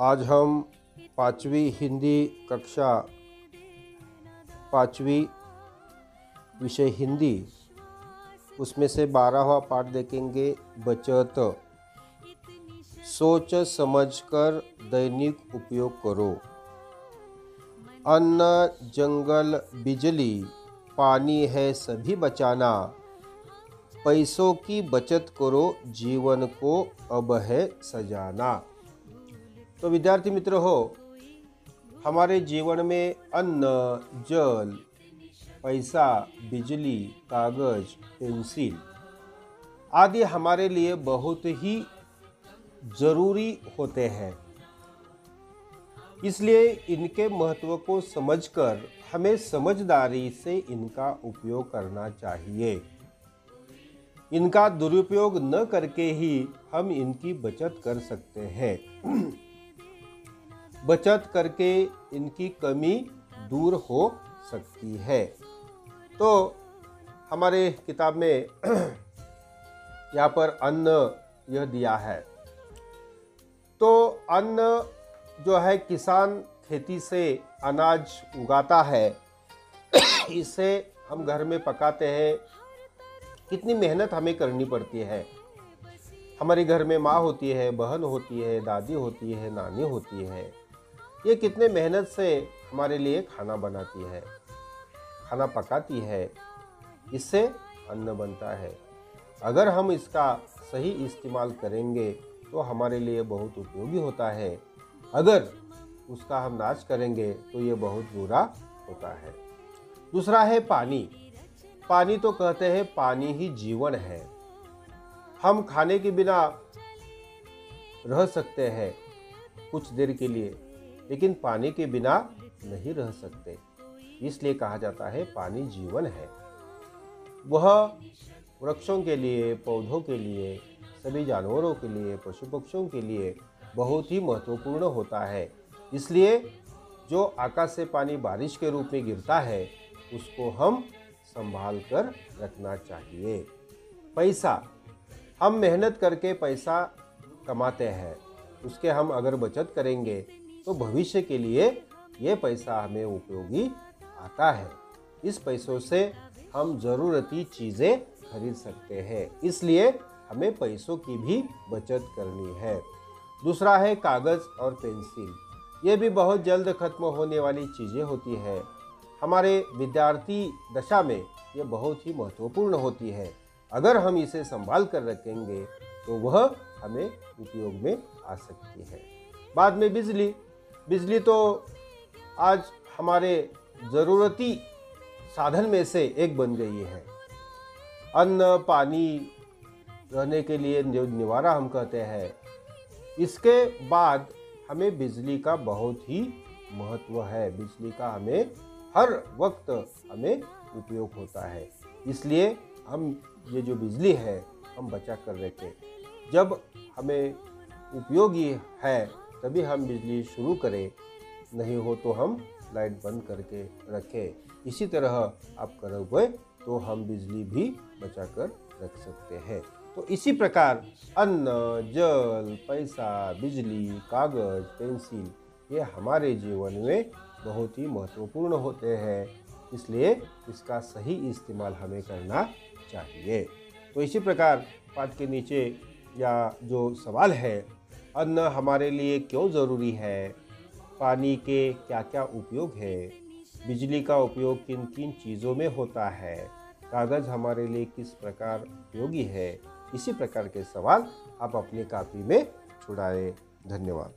आज हम पाँचवीं हिंदी कक्षा पाँचवीं विषय हिंदी उसमें से 12वां पाठ देखेंगे। बचत। सोच समझकर दैनिक उपयोग करो। अन्न, जंगल, बिजली, पानी है सभी बचाना। पैसों की बचत करो, जीवन को अब है सजाना। तो विद्यार्थी मित्र हो, हमारे जीवन में अन्न, जल, पैसा, बिजली, कागज, पेंसिल आदि हमारे लिए बहुत ही जरूरी होते हैं। इसलिए इनके महत्व को समझकर हमें समझदारी से इनका उपयोग करना चाहिए। इनका दुरुपयोग न करके ही हम इनकी बचत कर सकते हैं। बचत करके इनकी कमी दूर हो सकती है। तो हमारे किताब में यहाँ पर अन्न यह दिया है। तो अन्न जो है, किसान खेती से अनाज उगाता है, इसे हम घर में पकाते हैं। कितनी मेहनत हमें करनी पड़ती है। हमारे घर में माँ होती है, बहन होती है, दादी होती है, नानी होती है। ये कितने मेहनत से हमारे लिए खाना बनाती है, खाना पकाती है, इससे अन्न बनता है। अगर हम इसका सही इस्तेमाल करेंगे तो हमारे लिए बहुत उपयोगी होता है। अगर उसका हम नाश करेंगे तो ये बहुत बुरा होता है। दूसरा है पानी। पानी तो कहते हैं पानी ही जीवन है। हम खाने के बिना रह सकते हैं कुछ देर के लिए, लेकिन पानी के बिना नहीं रह सकते। इसलिए कहा जाता है पानी जीवन है। वह वृक्षों के लिए, पौधों के लिए, सभी जानवरों के लिए, पशु पक्षियों के लिए बहुत ही महत्वपूर्ण होता है। इसलिए जो आकाश से पानी बारिश के रूप में गिरता है, उसको हम संभाल कर रखना चाहिए। पैसा, हम मेहनत करके पैसा कमाते हैं, उसके हम अगर बचत करेंगे तो भविष्य के लिए ये पैसा हमें उपयोगी आता है। इस पैसों से हम ज़रूरती चीज़ें खरीद सकते हैं। इसलिए हमें पैसों की भी बचत करनी है। दूसरा है कागज़ और पेंसिल। ये भी बहुत जल्द खत्म होने वाली चीज़ें होती है। हमारे विद्यार्थी दशा में ये बहुत ही महत्वपूर्ण होती है। अगर हम इसे संभाल कर रखेंगे तो वह हमें उपयोग में आ सकती है। बाद में बिजली तो आज हमारे ज़रूरती साधन में से एक बन गई है। अन्न, पानी, रहने के लिए जो निवारा हम कहते हैं, इसके बाद हमें बिजली का बहुत ही महत्व है। बिजली का हमें हर वक्त हमें उपयोग होता है। इसलिए हम ये जो बिजली है हम बचा कर रखें। जब हमें उपयोगी है तभी हम बिजली शुरू करें, नहीं हो तो हम लाइट बंद करके रखें। इसी तरह आप करोगे तो हम बिजली भी बचा कर रख सकते हैं। तो इसी प्रकार अन्न, जल, पैसा, बिजली, कागज, पेंसिल ये हमारे जीवन में बहुत ही महत्वपूर्ण होते हैं। इसलिए इसका सही इस्तेमाल हमें करना चाहिए। तो इसी प्रकार पाठ के नीचे या जो सवाल है, अन्न हमारे लिए क्यों ज़रूरी है, पानी के क्या क्या उपयोग है, बिजली का उपयोग किन किन चीज़ों में होता है, कागज़ हमारे लिए किस प्रकार उपयोगी है, इसी प्रकार के सवाल आप अपनी कॉपी में छुड़ाएं। धन्यवाद।